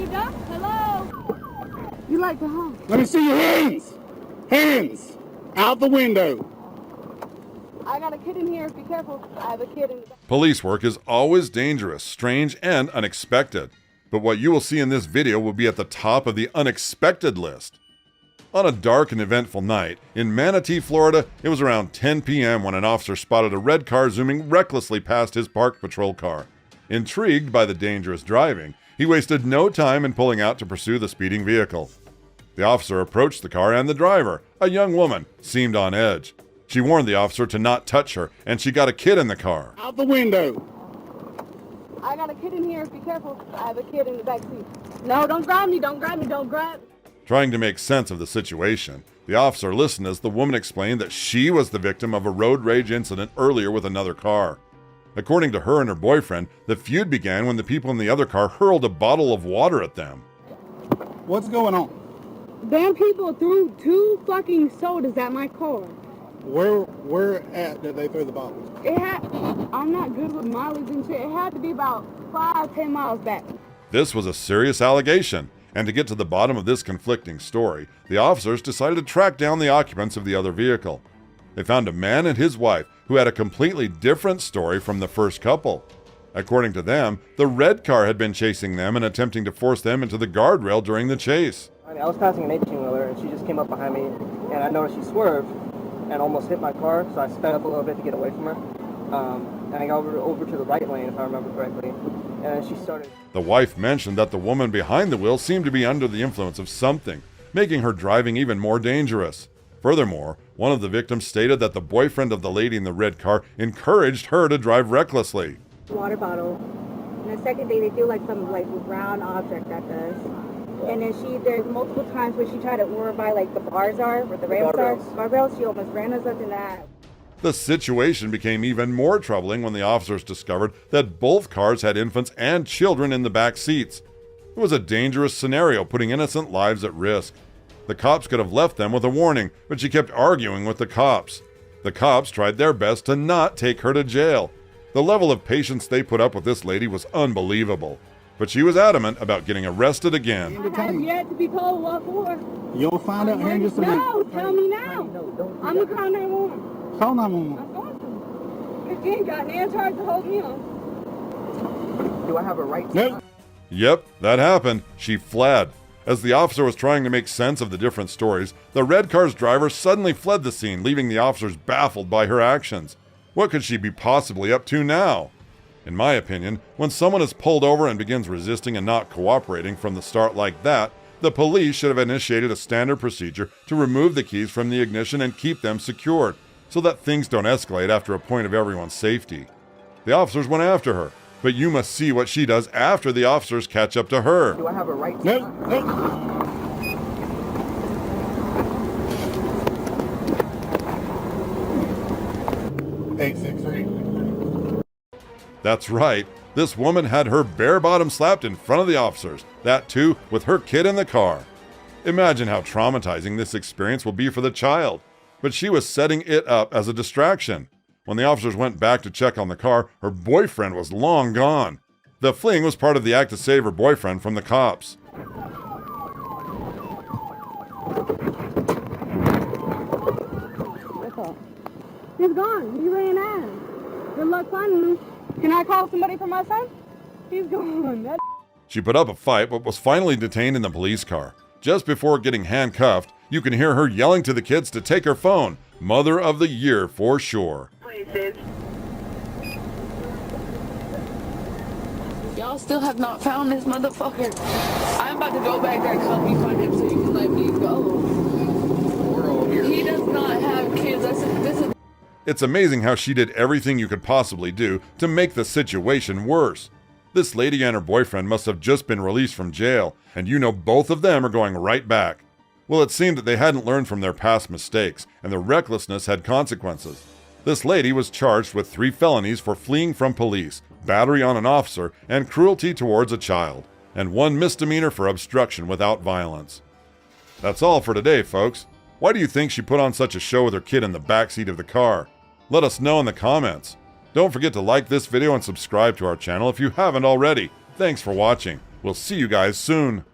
done? Hello? You like to home? Let me see your hands. Hands out the window. I got a kid in here. Be careful. I have a kid in the back. Police work is always dangerous, strange, and unexpected. But what you will see in this video will be at the top of the unexpected list. On a dark and eventful night in Manatee, Florida, it was around 10 p.m. when an officer spotted a red car zooming recklessly past his parked patrol car. Intrigued by the dangerous driving, he wasted no time in pulling out to pursue the speeding vehicle. The officer approached the car, and the driver, a young woman, seemed on edge. She warned the officer to not touch her, and she got a kid in the car. Out the window. I got a kid in here. Be careful. I have a kid in the back seat. No, don't grab me. Don't grab me. Don't grab me. Trying to make sense of the situation, the officer listened as the woman explained that she was the victim of a road rage incident earlier with another car. According to her and her boyfriend, the feud began when the people in the other car hurled a bottle of water at them. What's going on? Damn people threw 2 fucking sodas at my car. Where at did they throw the bottles? I'm not good with mileage and shit. It had to be about 5-10 miles back. This was a serious allegation, and to get to the bottom of this conflicting story, the officers decided to track down the occupants of the other vehicle. They found a man and his wife who had a completely different story from the first couple. According to them, the red car had been chasing them and attempting to force them into the guardrail during the chase. I was passing an 18-wheeler and she just came up behind me, and I noticed she swerved and almost hit my car, so I sped up a little bit to get away from her. And I got over to the right lane, if I remember correctly, and then she started. The wife mentioned that the woman behind the wheel seemed to be under the influence of something, making her driving even more dangerous. Furthermore, one of the victims stated that the boyfriend of the lady in the red car encouraged her to drive recklessly. Water bottle. And the second day, they threw like some like round object at us. And then there's multiple times where she tried to over by like the bars are, where the ramps are, guardrails. She almost ran us up in that. The situation became even more troubling when the officers discovered that both cars had infants and children in the back seats. It was a dangerous scenario, putting innocent lives at risk. The cops could have left them with a warning, but she kept arguing with the cops. The cops tried their best to not take her to jail. The level of patience they put up with this lady was unbelievable. But she was adamant about getting arrested again. I have yet to be told what for. You'll find out here in just a minute. No, tell me now. I'm going to call 911. Call 911. I'm going to. You ain't got any charge to hold me on. Do I have a right to? Nope. Yep, that happened. She fled. As the officer was trying to make sense of the different stories, the red car's driver suddenly fled the scene, leaving the officers baffled by her actions. What could she be possibly up to now? In my opinion, when someone is pulled over and begins resisting and not cooperating from the start like that, the police should have initiated a standard procedure to remove the keys from the ignition and keep them secured, so that things don't escalate after a point of everyone's safety. The officers went after her, but you must see what she does after the officers catch up to her. Do I have a right to? Nope. Nope. 863. That's right, this woman had her bare bottom slapped in front of the officers, that too with her kid in the car. Imagine how traumatizing this experience will be for the child. But she was setting it up as a distraction. When the officers went back to check on the car, her boyfriend was long gone. The fleeing was part of the act to save her boyfriend from the cops. He's gone. He ran out. Good luck finding him. Can I call somebody for my son? He's gone. She put up a fight but was finally detained in the police car. Just before getting handcuffed, you can hear her yelling to the kids to take her phone. Mother of the year for sure. Y'all still have not found this motherfucker. I'm about to go back there and help you find him so you can let me go. He does not have kids. This is. It's amazing how she did everything you could possibly do to make the situation worse. This lady and her boyfriend must have just been released from jail, and you know both of them are going right back. Well, it seemed that they hadn't learned from their past mistakes, and their recklessness had consequences. This lady was charged with 3 felonies for fleeing from police, battery on an officer, and cruelty towards a child, and 1 misdemeanor for obstruction without violence. That's all for today, folks. Why do you think she put on such a show with her kid in the backseat of the car? Let us know in the comments. Don't forget to like this video and subscribe to our channel if you haven't already. Thanks for watching. We'll see you guys soon.